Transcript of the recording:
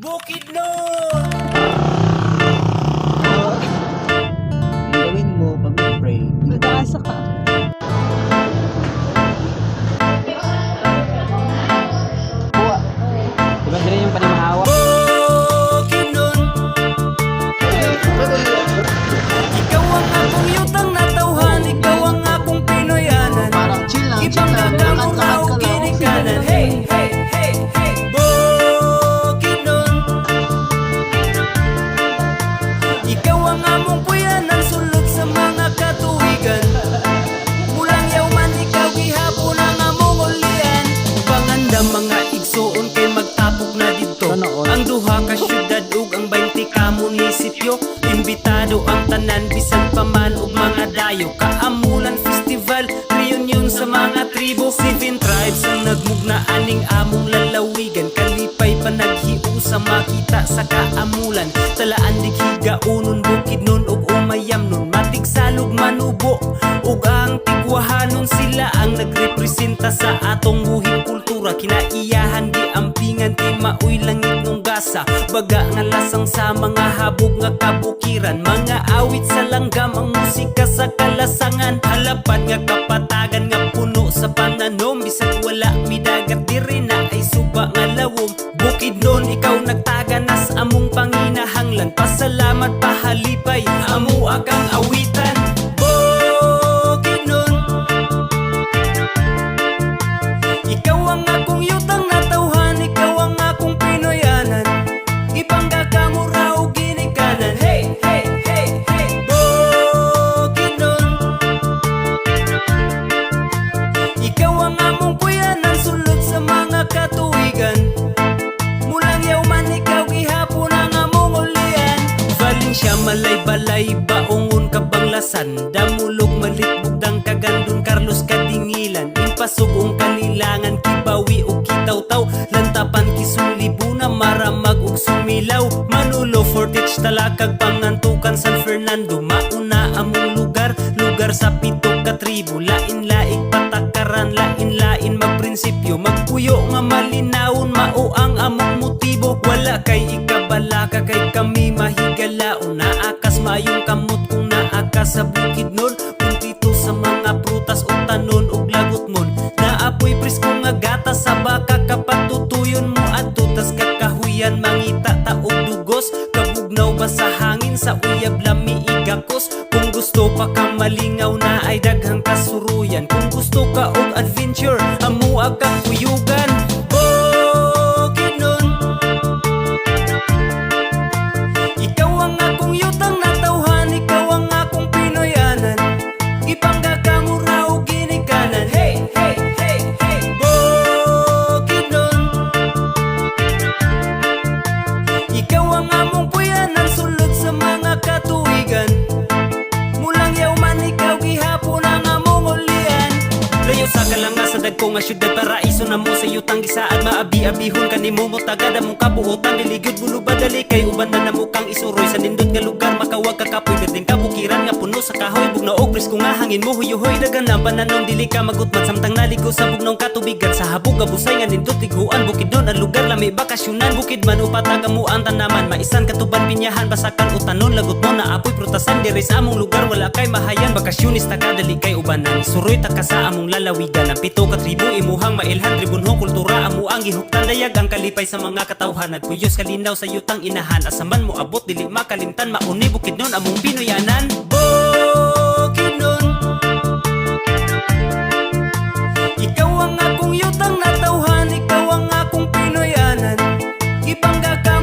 Bukidnon! Ang gawin mo pag mag-pray, Nag-aasa ka. kuha. Diba sila yung panimahawa? Bukidnon! Ikaw ang akong yutang natauhan, ikaw ang akong Pinoyanan. Parang chill lang, Ibang nagamuraw, kinikanan. Hey, hey, hey, hey! Bukidnon! Ikaw ang among puyanan, sulod sa mga katuwigan. Mulang yawman, ikaw gihapon ang among ulian. Panganda mga igsoon kay magtapok na dito. Ang duha ka syudad ug ang 20 ka munisipyo. Imbitado ang tanan, bisan pa man ug mga dayo. Kaamulan festival, reunion sa mga tribo. 7 tribes ang nagmugna aning among lalawigan. Kalipay pa naghiu sa makita sa kaamulan. Talaan dighiga unon Bukidnon ug umayam nun. Matigsalog manubo ug ang tigwahanon, sila ang nagrepresenta sa atong buhing kultura. Kinaiyahan giampingan ti maoy langit nung gasa. Baga nga lasang sa mga habog nga kabukiran. Mga awit sa langgam, ang musika sa kalasangan. Halapad nga kapatagan nga puno sa pananom. Bisag wala midagat diri na ay suba nga lawom. Bukidnon, ikaw nagtaga nas among panginahanglan. Pasalamat pahalipay, amo akang awitan. Bukidnon, ikaw ang akong yutang natauhan, ikaw ang akong Pinoyanan. Ibangga ka mo raw ginikanan. Hey, hey, hey, hey! Bukidnon, ikaw ang among puyanan, sulod sa mga katuwigan. Mulang yawman, ikaw gihapon ang among ulian. Valencia, malay-balay, baongon kabanglasan. Damulog, malitbugdang kagandun, Carlos Kadingilan. Impasugong kalilangan, kibawi o kitaw-taw. Lantapan, kisulibuna, maramag ug sumilaw. Manulo, Fortich, Talakag, Pangantukan, San Fernando. Mauna among lugar, lugar sa 7 ka tribo. Lain-laing patakaran, lain-lain magprinsipyo. Magpuyo nga malinawon, mao ang among motibo. Wala kay ikabalaka, kay kami mahigalaon. Naakas mayong kamot kung naakas sa Bukidnon. Puntito sa mga prutas o tanon ug lagot mon. Naapoy presko nga gatas sa baka kapatutuyon mo. At tutas kakahuyan, mangita taog dugos. Kabugnaw ba sa hangin, sa uyab lami igakos. Kung gusto pa ka malingaw na ay daghang kasuruyan. Kung gusto ka og adventure, amuha kang kuyugan. Bukidnon, ikaw ang akong yutang natauhan, ikaw ang akong Pinoyanan. Ibangga ka mo raw ginikanan. Hey, hey, hey, hey! Bukidnon, ikaw ang among puyanan, sulod sa mga katuwigan. Mulang yawman, ikaw gihapon ang among ulian. Layo sa kalanga sa dagko nga syudad, paraiso na mo sa yutang gisaad. Maabi-abihon kanimo mo tagad among kabuotan. Diligid bulubad dali kay uban na namo kang isuroy. Sa nindot nga lugar makawag kakapoy, gating kabukiran nga puno sa kahoy. Bugnaog presko nga hangin mo huyuhoy. Dagan ang pananong dili ka magutman, samtang naligo sa bugnong katubigan. Sa habog abusay nga nindot tiguan. Bukidnon ang lugar lami bakasyonan. Bukidman upatag mo ang tanaman. Maisan katuban pinyahan, basakan o tanon. Lagot mo na apoy prutasan diri sa among lugar. Wala kay mahayan, bakasyonista ka dali kay ubanan. Isuroy ta ka sa among lalawigan. Ang 7 ka tribo imuhang mailhan. Tribunhong kultura amo ang gihuptan. Dayag ang kalipay sa mga katawhan. Nagpuyos kalinaw sa yutang inahan. Asaman mo abot dili makalimtan. Mauni Bukidnon among Pinoyanan. Bukidnon, ikaw ang akong yutang natauhan, ikaw ang akong Pinoyanan. Ibangga ka